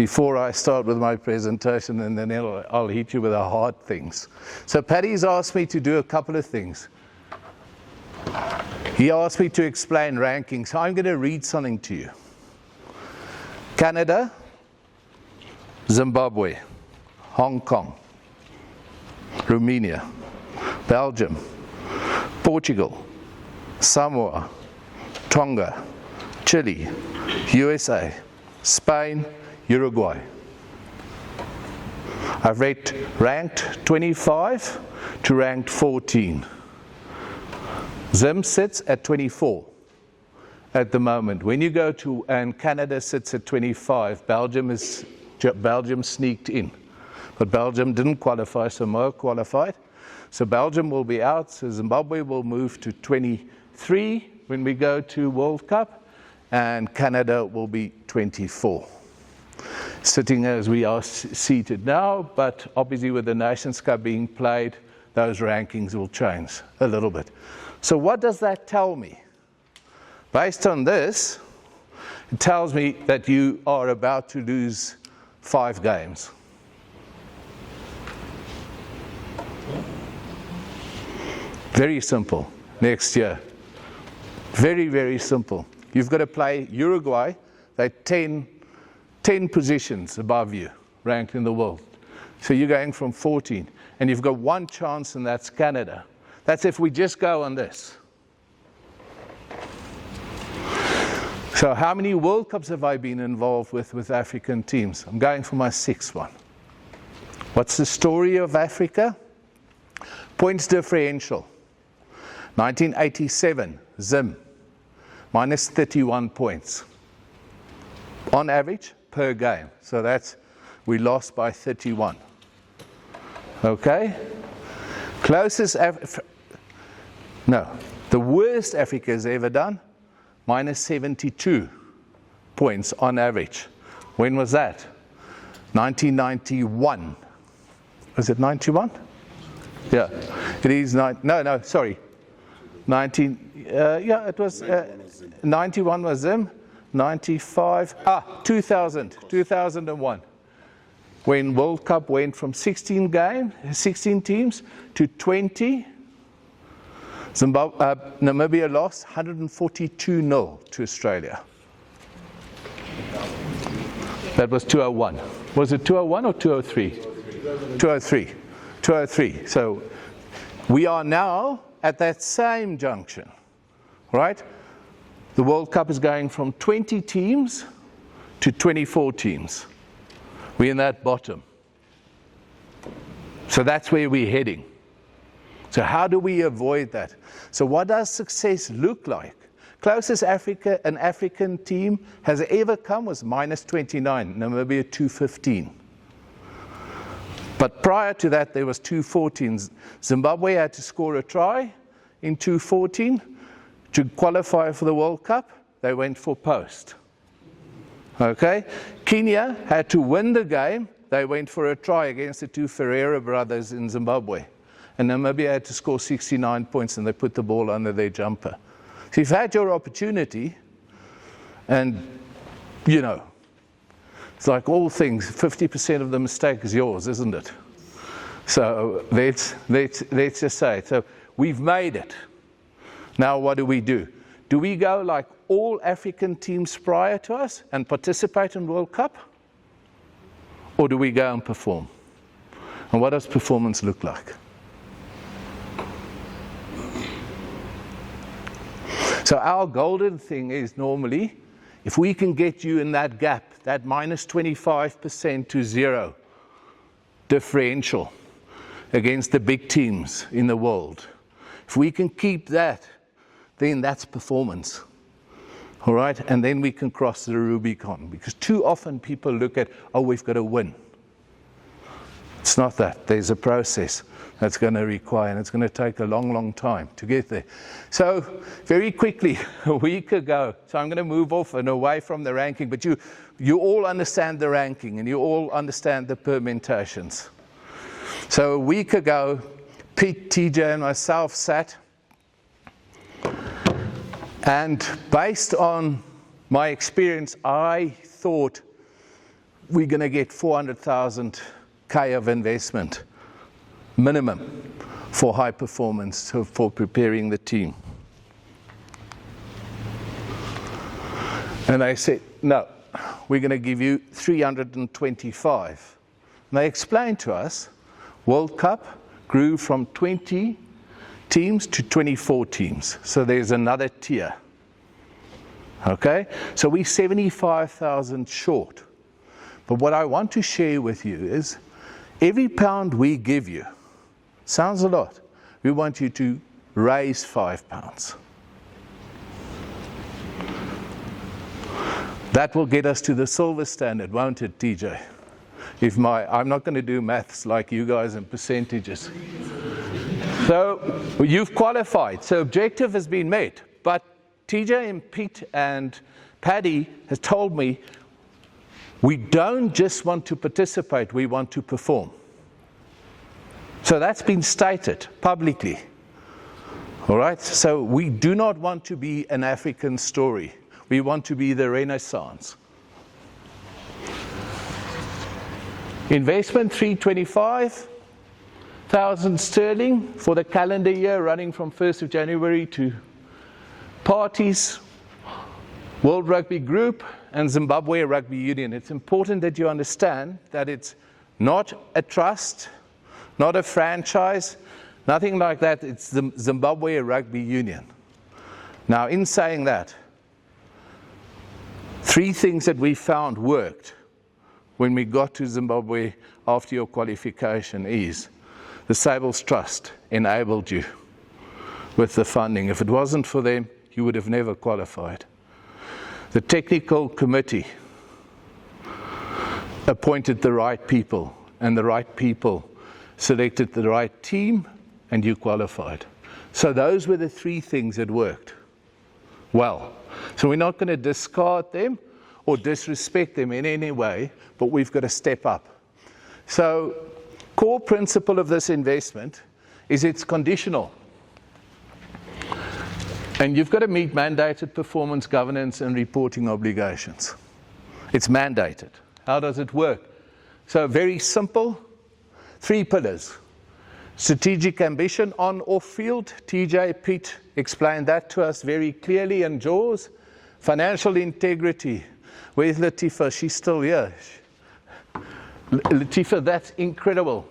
before I start with my presentation, and then I'll hit you with the hard things. So Paddy's asked me to do a couple of things. He asked me to explain rankings. So I'm going to read something to you. Canada, Zimbabwe, Hong Kong, Romania, Belgium, Portugal, Samoa, Tonga, Chile, USA, Spain, Uruguay. I've ranked 25 to ranked 14. Zim sits at 24 at the moment. When you go to, and Canada sits at 25, Belgium sneaked in. But Belgium didn't qualify, Samoa qualified. So Belgium will be out, so Zimbabwe will move to 23 when we go to World Cup, and Canada will be 24. Sitting as we are seated now, but obviously with the Nations Cup being played, those rankings will change a little bit. So what does that tell me? Based on this, it tells me that you are about to lose 5 games. Very simple, next year. Very, very simple. You've got to play Uruguay, they're 10 positions above you, ranked in the world. So you're going from 14, and you've got one chance, and that's Canada. That's if we just go on this. So how many World Cups have I been involved with African teams? I'm going for my 6th one. What's the story of Africa? Points differential. 1987, Zim, minus 31 points. On average, per game. So that's, we lost by 31. Okay? The worst Africa has ever done, minus 72 points on average. When was that? 1991. Was it 91? Yeah. It is, sorry. 91 was Zim. 2001. When World Cup went from 16 teams to 20, Namibia lost 142-0 to Australia. That was 201. Was it 201 or 203? 203. So we are now at that same junction, right? The World Cup is going from 20 teams to 24 teams. We're in that bottom. So that's where we're heading. So how do we avoid that? So what does success look like? Closest an African team has ever come was minus 29, Namibia 215. But prior to that, there was 214. Zimbabwe had to score a try in 214. To qualify for the World Cup, they went for post. Okay? Kenya had to win the game. They went for a try against the 2 Ferreira brothers in Zimbabwe. And Namibia had to score 69 points, and they put the ball under their jumper. So you've had your opportunity, and, you know, it's like all things, 50% of the mistake is yours, isn't it? So let's just say it. So we've made it. Now what do? Do we go like all African teams prior to us and participate in World Cup? Or do we go and perform? And what does performance look like? So our golden thing is normally, if we can get you in that gap, that minus 25% to 0 differential against the big teams in the world, if we can keep that, then that's performance. All right? And then we can cross the Rubicon. Because too often people look at, oh, we've got to win. It's not that. There's a process that's going to require, and it's going to take a long, long time to get there. So very quickly, a week ago, so I'm going to move off and away from the ranking, but you all understand the ranking, and you all understand the permutations. So a week ago, Pete, TJ, and myself sat, and based on my experience, I thought we're going to get 400,000 K of investment, minimum, for high performance, so for preparing the team. And they said, no, we're going to give you 325. And they explained to us, World Cup grew from 20 teams to 24 teams. So there's another tier. Okay? So we're 75,000 short. But what I want to share with you is, every pound we give you, sounds a lot, we want you to raise £5. That will get us to the silver standard, won't it, TJ? I'm not going to do maths like you guys and percentages. So you've qualified. So objective has been met. But TJ and Pete and Paddy has told me, we don't just want to participate, we want to perform. So that's been stated publicly. All right? So we do not want to be an African story. We want to be the Renaissance. Investment 325,000 sterling for the calendar year running from 1st of January to parties, World Rugby Group and Zimbabwe Rugby Union. It's important that you understand that it's not a trust, not a franchise, nothing like that. It's the Zimbabwe Rugby Union. Now, in saying that, 3 things that we found worked when we got to Zimbabwe after your qualification is the Sables Trust enabled you with the funding. If it wasn't for them, you would have never qualified. The technical committee appointed the right people, and the right people selected the right team, and you qualified. So those were the 3 things that worked well. So we're not going to discard them or disrespect them in any way, but we've got to step up. So, core principle of this investment is it's conditional. And you've got to meet mandated performance, governance, and reporting obligations. It's mandated. How does it work? So, very simple, 3 pillars. Strategic ambition on off field. TJ, Pete explained that to us very clearly in Jaws. Financial integrity. Where's Latifa? She's still here. Latifa, that's incredible.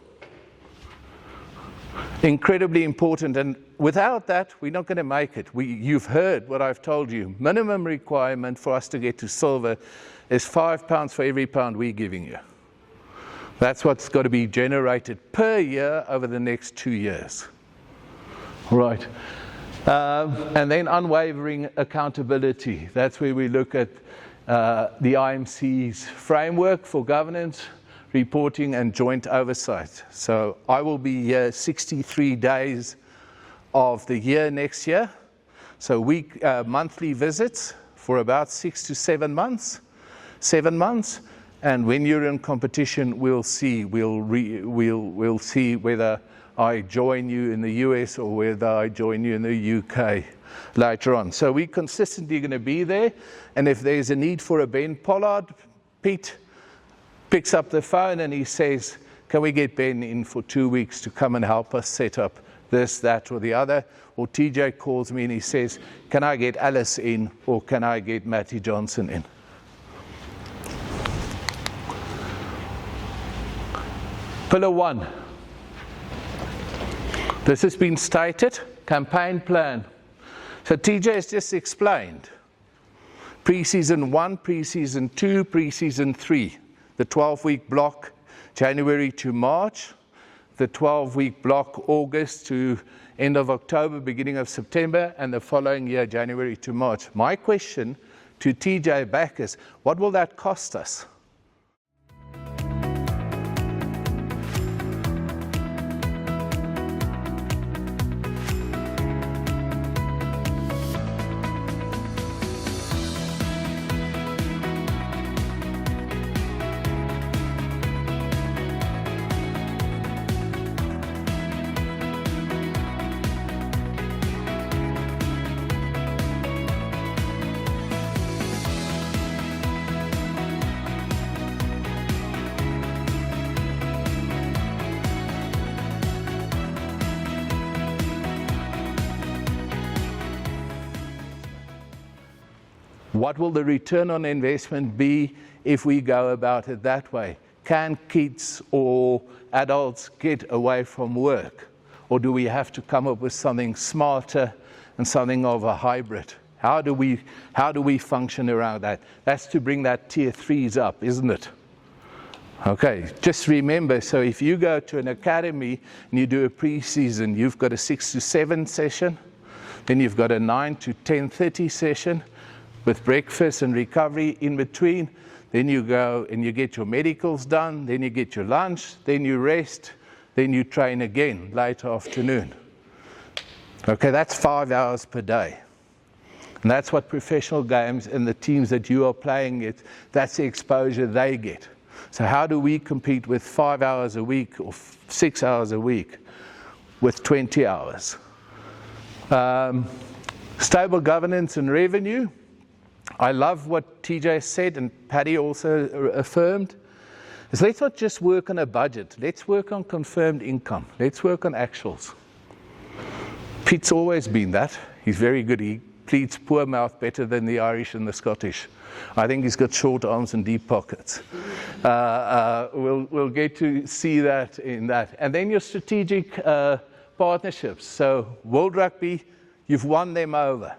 Incredibly important. And without that, we're not going to make it. You've heard what I've told you. Minimum requirement for us to get to silver is £5 for every pound we're giving you. That's what's got to be generated per year over the next 2 years. Right. And then unwavering accountability. That's where we look at the IMC's framework for governance, reporting, and joint oversight. So I will be here 63 days of the year next year. So monthly visits for about 6 to 7 months. 7 months. And when you're in competition, we'll see whether I join you in the US or whether I join you in the UK later on. So we're consistently going to be there. And if there's a need for a Ben Pollard, Pete picks up the phone and he says, can we get Ben in for 2 weeks to come and help us set up this, that, or the other? Or TJ calls me and he says, can I get Alice in or can I get Matty Johnson in? Pillar 1. This has been stated, campaign plan. So TJ has just explained. Pre-season 1, pre-season 2, pre-season 3. The 12-week block, January to March. The 12-week block, August to end of October, beginning of September. And the following year, January to March. My question to TJ back is, what will that cost us? What will the return on investment be if we go about it that way? Can kids or adults get away from work? Or do we have to come up with something smarter and something of a hybrid? How do we function around that? That's to bring that tier 3s up, isn't it? Okay, just remember, so if you go to an academy and you do a pre-season, you've got a 6 to 7 session, then you've got a 9 to 10:30 session with breakfast and recovery in between. Then you go and you get your medicals done, then you get your lunch, then you rest, then you train again late afternoon. Okay, that's 5 hours per day. And that's what professional games and the teams that you are playing it, that's the exposure they get. So how do we compete with 5 hours a week or 6 hours a week with 20 hours? Stable governance and revenue. I love what TJ said and Paddy also affirmed. Is let's not just work on a budget. Let's work on confirmed income. Let's work on actuals. Pete's always been that. He's very good. He pleads poor mouth better than the Irish and the Scottish. I think he's got short arms and deep pockets. We'll get to see that in that. And then your strategic partnerships. So World Rugby, you've won them over.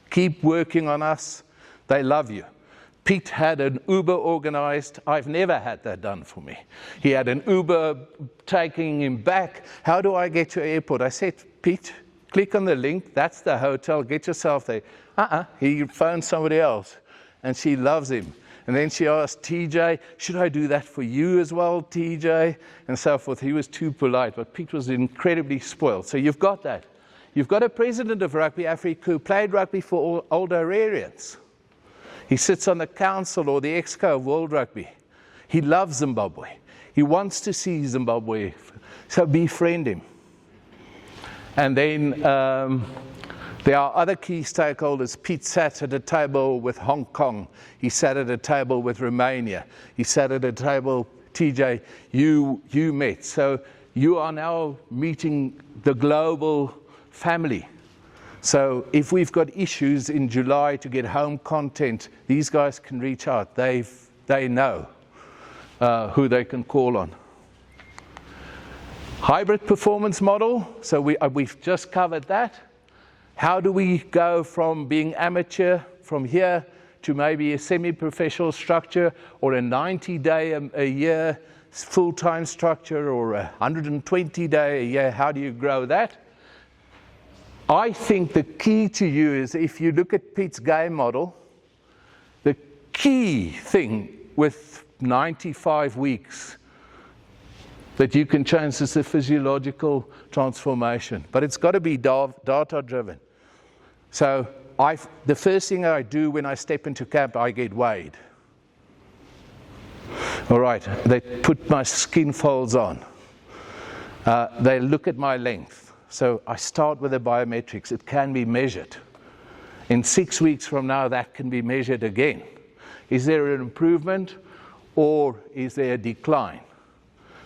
Keep working on us. They love you. Pete had an Uber organised. I've never had that done for me. He had an Uber taking him back. How do I get to airport? I said, Pete, click on the link. That's the hotel. Get yourself there. He phoned somebody else. And she loves him. And then she asked TJ, should I do that for you as well, TJ? And so forth. He was too polite, but Pete was incredibly spoiled. So you've got that. You've got a president of Rugby Africa who played rugby for all old Hararians. He sits on the council or the exco of World Rugby. He loves Zimbabwe. He wants to see Zimbabwe, so befriend him. And then there are other key stakeholders. Pete sat at a table with Hong Kong. He sat at a table with Romania. He sat at a table, TJ, you met. So you are now meeting the global family. So if we've got issues in July to get home content, these guys can reach out. They know who they can call on. Hybrid performance model. So we've just covered that. How do we go from being amateur from here to maybe a semi-professional structure or a 90-day a year full-time structure or a 120-day a year? How do you grow that? I think the key to you is if you look at Pete's game model, the key thing with 95 weeks that you can change is the physiological transformation. But it's got to be data-driven. So the first thing I do when I step into camp, I get weighed. All right, they put my skin folds on. They look at my length. So I start with the biometrics. It can be measured. In 6 weeks from now, that can be measured again. Is there an improvement or is there a decline?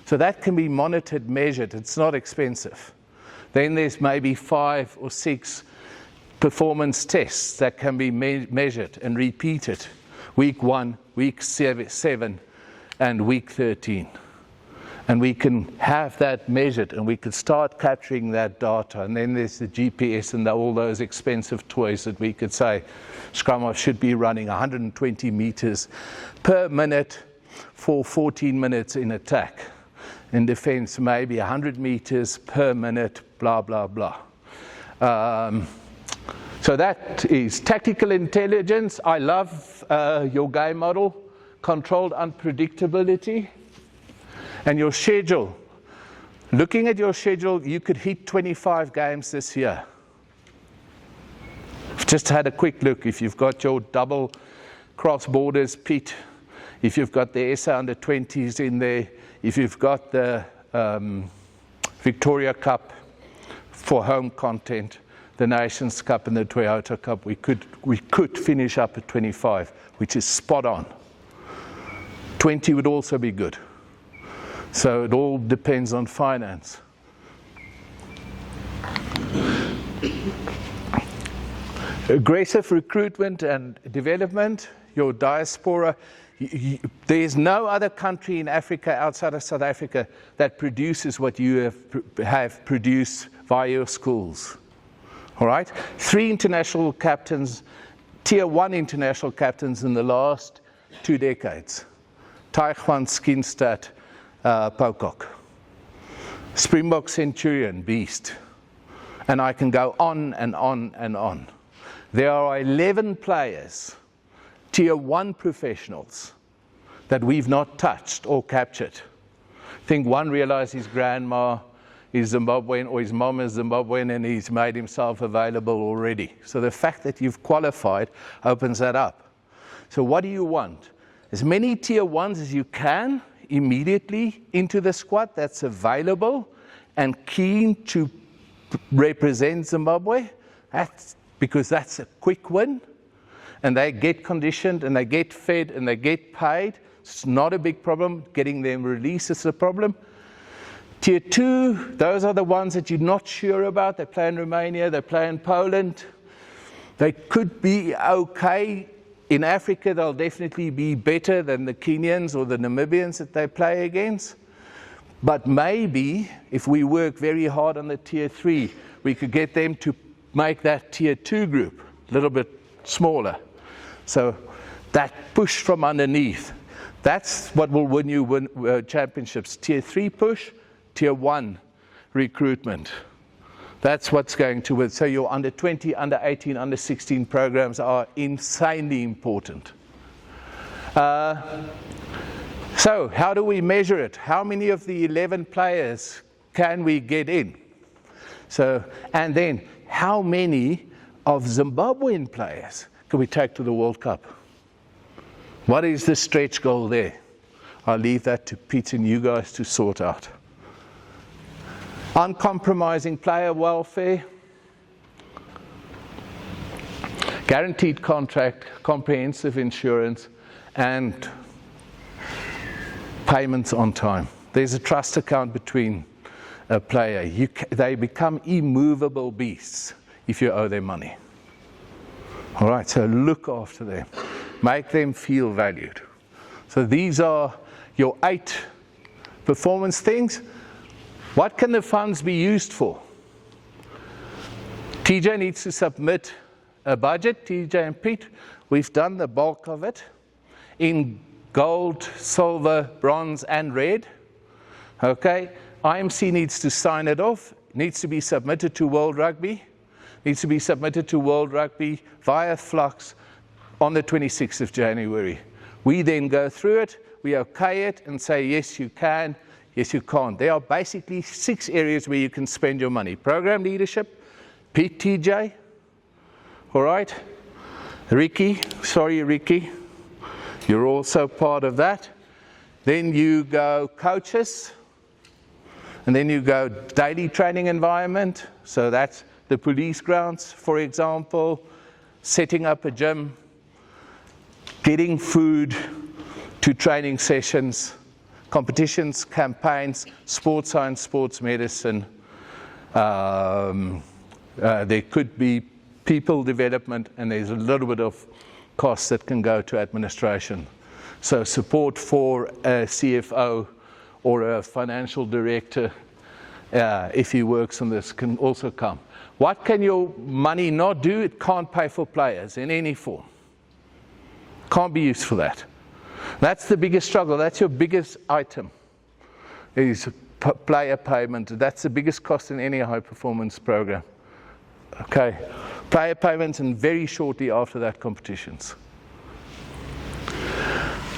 So that can be monitored, measured. It's not expensive. Then there's maybe 5 or 6 performance tests that can be measured and repeated. Week 1, week 7, and week 13. And we can have that measured and we can start capturing that data. And then there's the GPS and all those expensive toys that we could say, Scrum should be running 120 meters per minute for 14 minutes in attack. In defense, maybe 100 meters per minute, blah, blah, blah. So that is tactical intelligence. I love your game model, controlled unpredictability. And your schedule. Looking at your schedule, you could hit 25 games this year. I've just had a quick look. If you've got your double cross borders, Pete, if you've got the SA under 20s in there, if you've got the Victoria Cup for home content, the Nations Cup and the Toyota Cup, we could finish up at 25, which is spot on. 20 would also be good. So it all depends on finance. Aggressive recruitment and development, your diaspora. There is no other country in Africa outside of South Africa that produces what you have produced via your schools. All right? 3 international captains, tier 1 international captains in the last 2 decades. Taichwan, Skinstad, Pocock. Springbok Centurion, beast. And I can go on and on and on. There are 11 players, tier 1 professionals, that we've not touched or captured. I think one realized his grandma is Zimbabwean or his mom is Zimbabwean and he's made himself available already. So the fact that you've qualified opens that up. So what do you want? As many tier 1s as you can immediately into the squad that's available and keen to represent Zimbabwe. Because that's a quick win, and they get conditioned, and they get fed, and they get paid. It's not a big problem. Getting them released is a problem. Tier 2, those are the ones that you're not sure about. They play in Romania, they play in Poland. They could be okay. In Africa, they'll definitely be better than the Kenyans or the Namibians that they play against. But maybe, if we work very hard on the tier 3, we could get them to make that tier 2 group a little bit smaller. So that push from underneath, that's what will win you championships. Tier 3 push, tier 1 recruitment. That's what's going to win. So your under 20, under 18, under 16 programs are insanely important. So how do we measure it? How many of the 11 players can we get in? So, and then, how many of Zimbabwean players can we take to the World Cup? What is the stretch goal there? I'll leave that to Pete and you guys to sort out. Uncompromising player welfare, guaranteed contract, comprehensive insurance, and payments on time. There's a trust account between a player. They become immovable beasts if you owe them money. All right, so look after them. Make them feel valued. So these are your 8 performance things. What can the funds be used for? TJ needs to submit a budget. TJ and Pete, we've done the bulk of it in gold, silver, bronze, and red. Okay. IMC needs to sign it off, needs to be submitted to World Rugby, needs to be submitted to World Rugby via Flux on the 26th of January. We then go through it, we okay it and say, yes, you can, yes, you can't. There are basically 6 areas where you can spend your money. Program leadership, Pete, TJ, all right? Ricky, you're also part of that. Then you go coaches, and then you go daily training environment. So that's the police grounds, for example, setting up a gym, getting food to training sessions, competitions, campaigns, sports science, sports medicine. There could be people development, and there's a little bit of costs that can go to administration. So support for a CFO or a financial director, if he works on this, can also come. What can your money not do? It can't pay for players in any form. Can't be used for that. That's the biggest struggle. That's your biggest item, is player payment. That's the biggest cost in any high performance program. Okay, player payments, and very shortly after that, competitions.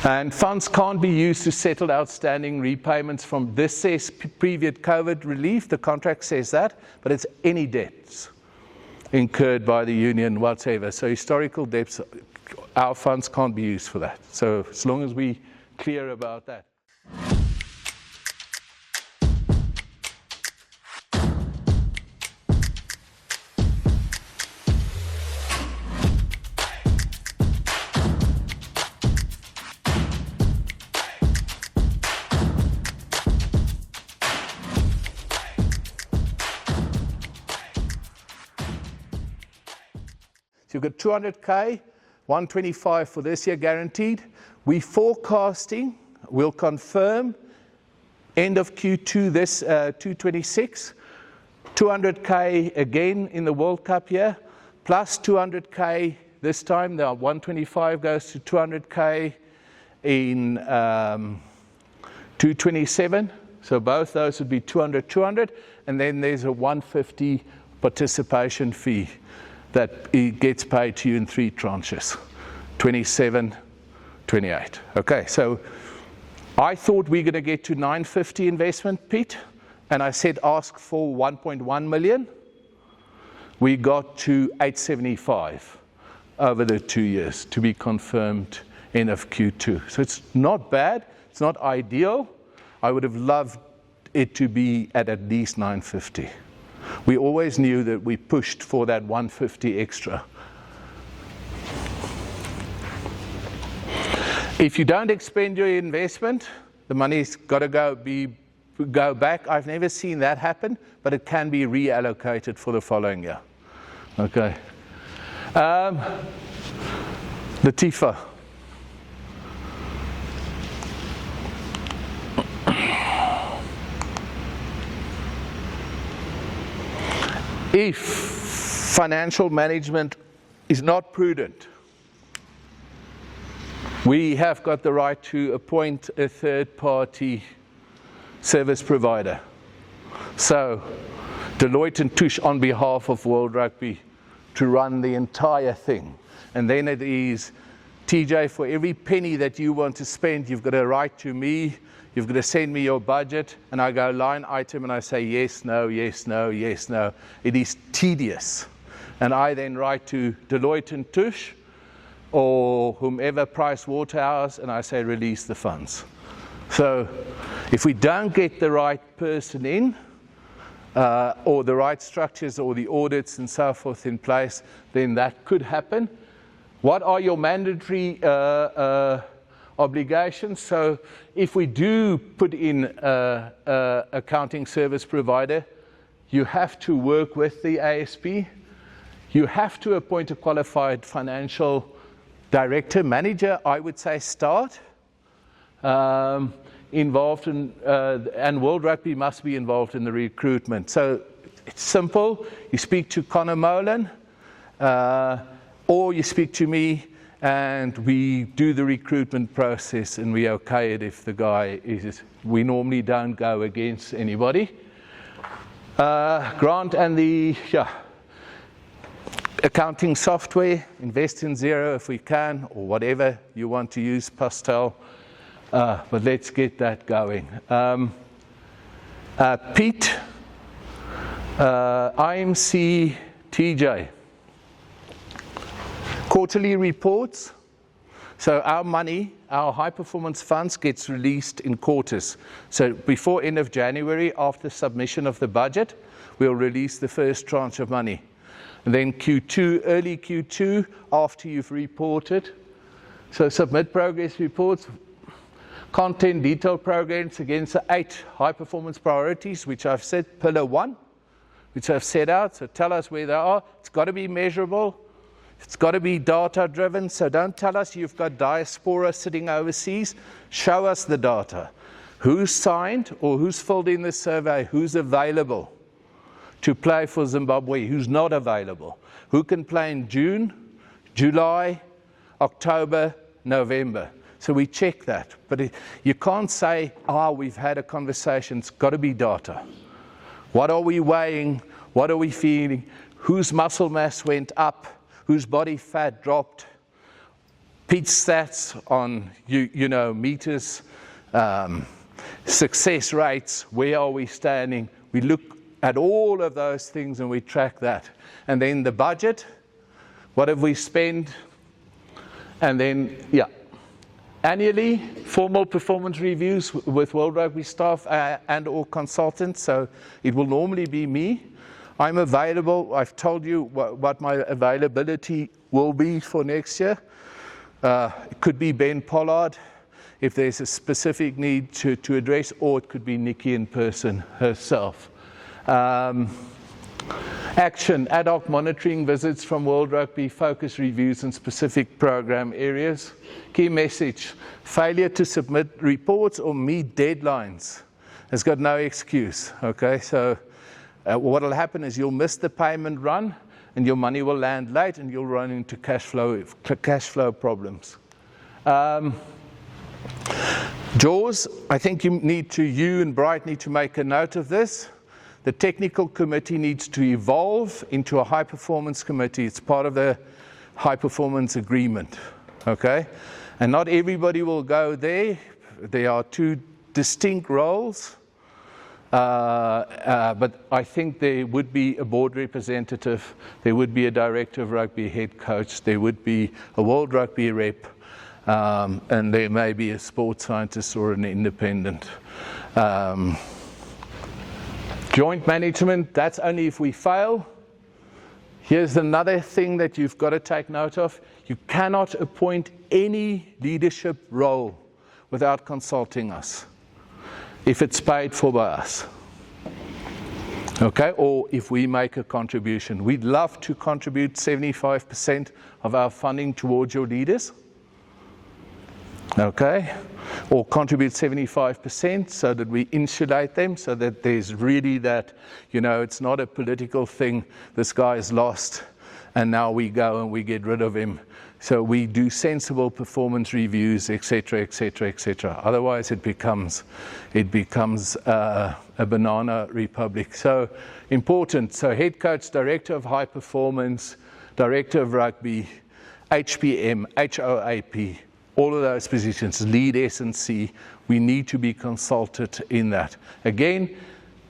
And funds can't be used to settle outstanding repayments from, this says previous COVID relief, the contract says that, but it's any debts incurred by the union whatsoever. So historical debts, our funds can't be used for that. So as long as we're clear about that. So you've got 200K, 125 for this year guaranteed. We forecasting, we'll confirm, end of Q2 this 226, 200K again in the World Cup year, plus 200K this time. The 125 goes to 200K in 227. So both those would be 200, 200, and then there's a 150 participation fee that it gets paid to you in 3 tranches, 27, 28. Okay, so I thought we were going to get to 950 investment, Pete, and I said ask for 1.1 million. We got to 875 over the 2 years to be confirmed end of Q2. So it's not bad, it's not ideal. I would have loved it to be at least 950. We always knew that we pushed for that 150 extra. If you don't expend your investment, the money's got to go back. I've never seen that happen, but it can be reallocated for the following year. Okay. Latifa. If financial management is not prudent, we have got the right to appoint a third-party service provider. So, Deloitte and Touche on behalf of World Rugby to run the entire thing. And then it is, TJ, for every penny that you want to spend, you've got to write to me, you've got to send me your budget, and I go line item and I say yes, no, yes, no, yes, no. It is tedious. And I then write to Deloitte and Touche or whomever, Price Waterhouse, and I say release the funds. So if we don't get the right person in, or the right structures or the audits and so forth in place, then that could happen. What are your mandatory obligations? So if we do put in accounting service provider, you have to work with the ASP. You have to appoint a qualified financial director, manager, I would say start, involved in, and World Rugby must be involved in the recruitment. So it's simple. You speak to Connor Molan, or you speak to me, and we do the recruitment process, and we okay it if the guy is. We normally don't go against anybody. Grant and the accounting software, invest in Xero if we can, or whatever you want to use, Pastel. But let's get that going. Pete, IMC, TJ. Quarterly reports. So our money, our high performance funds gets released in quarters. So before end of January, after submission of the budget, we'll release the first tranche of money. And then Q2, early Q2, after you've reported. So submit progress reports, content detailed programs against the 8 high performance priorities, which I've said, pillar 1, which I've set out. So tell us where they are. It's got to be measurable. It's got to be data driven. So don't tell us you've got diaspora sitting overseas. Show us the data. Who's signed or who's filled in the survey? Who's available to play for Zimbabwe? Who's not available? Who can play in June, July, October, November? So we check that. But you can't say, we've had a conversation. It's got to be data. What are we weighing? What are we feeling? Whose muscle mass went up? Whose body fat dropped? Pete's stats on meters, success rates, where are we standing? We look at all of those things and we track that. And then the budget, what have we spent? And then, annually, formal performance reviews with World Rugby staff and or consultants. So it will normally be me. I'm available. I've told you what my availability will be for next year. It could be Ben Pollard if there's a specific need to address, or it could be Nikki in person herself. Action, ad hoc monitoring visits from World Rugby, focus reviews in specific program areas. Key message, failure to submit reports or meet deadlines has got no excuse, okay? So what will happen is you'll miss the payment run and your money will land late and you'll run into cash flow problems. Jaws, I think you and Bright need to make a note of this. The technical committee needs to evolve into a high performance committee. It's part of the high performance agreement, okay? And not everybody will go there. There are two distinct roles, but I think there would be a board representative, there would be a director of rugby, head coach, there would be a World Rugby rep, and there may be a sports scientist or an independent. Joint management, that's only if we fail. Here's another thing that you've got to take note of. You cannot appoint any leadership role without consulting us, if it's paid for by us. Okay, or if we make a contribution. We'd love to contribute 75% of our funding towards your leaders. Okay, or contribute 75% so that we insulate them, so that there's really that, you know, it's not a political thing, this guy is lost and now we go and we get rid of him. So we do sensible performance reviews, etc., etc., etc. Otherwise it becomes a banana republic. So important. So head coach, director of high performance, director of rugby, HPM, HOAP, all of those positions, lead S&C, we need to be consulted in that. Again,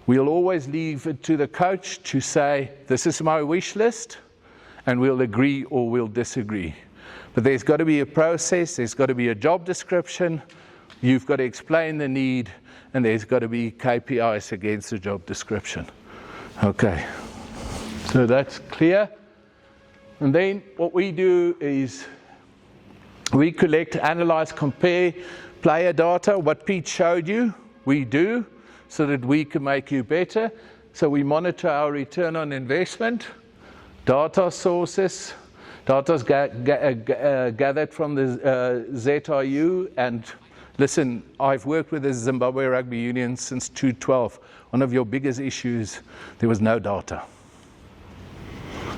we'll always leave it to the coach to say, this is my wish list, and we'll agree or we'll disagree. But there's got to be a process, there's got to be a job description, you've got to explain the need, and there's got to be KPIs against the job description. Okay, so that's clear. And then what we do is we collect, analyze, compare player data. What Pete showed you, we do, so that we can make you better. So we monitor our return on investment, data sources, data's gathered from the ZRU. And listen, I've worked with the Zimbabwe Rugby Union since 2012. One of your biggest issues, there was no data.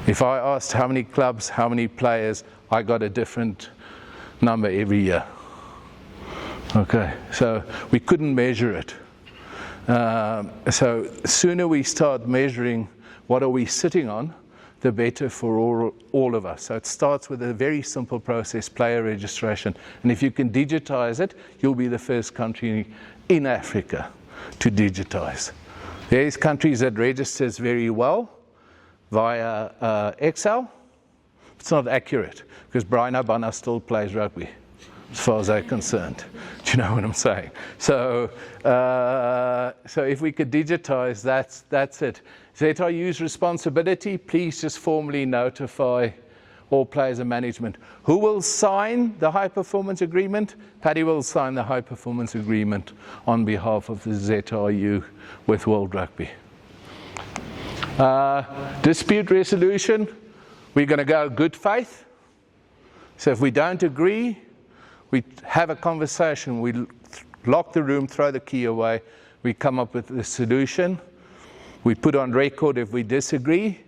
If I asked how many clubs, how many players, I got a different number every year. Okay, so we couldn't measure it. So sooner we start measuring what are we sitting on, the better for all of us. So it starts with a very simple process, player registration. And if you can digitize it, you'll be the first country in Africa to digitize. There's countries that registers very well via Excel. It's not accurate, because Brian Abana still plays rugby, as far as I'm concerned. Do you know what I'm saying? So, so if we could digitize, that's it. ZRU's responsibility, please just formally notify all players and management. Who will sign the high performance agreement? Paddy will sign the high performance agreement on behalf of the ZRU with World Rugby. Dispute resolution. We're going to go good faith. So if we don't agree, we have a conversation. We lock the room, throw the key away. We come up with a solution. We put on record if we disagree,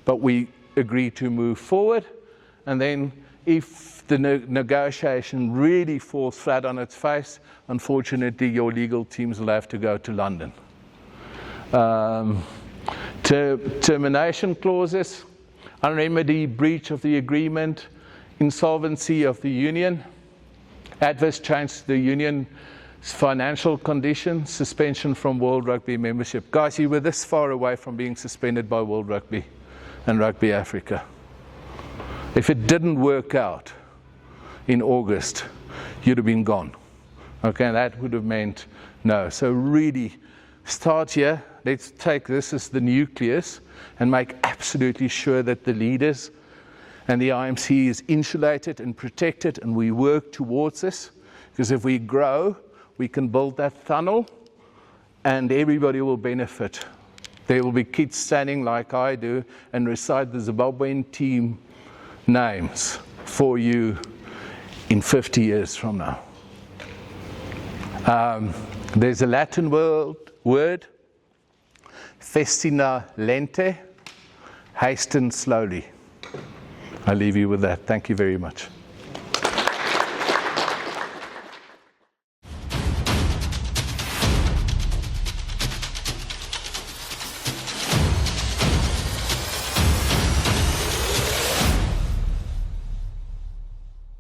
but we agree to move forward. And then if the negotiation really falls flat on its face, unfortunately, your legal teams will have to go to London. Termination clauses. Unremitted breach of the agreement, insolvency of the union, adverse change to the union's financial condition, suspension from World Rugby membership. Guys, you were this far away from being suspended by World Rugby and Rugby Africa. If it didn't work out in August, you'd have been gone. Okay, and that would have meant no. So really, start here. Let's take this as the nucleus and make absolutely sure that the leaders and the IMC is insulated and protected, and we work towards this. Because if we grow, we can build that tunnel and everybody will benefit There will be kids standing like I do and recite the Zimbabwean team names for you in 50 years from now. There's a Latin word, festina lente, hasten slowly. I leave you with that. Thank you very much.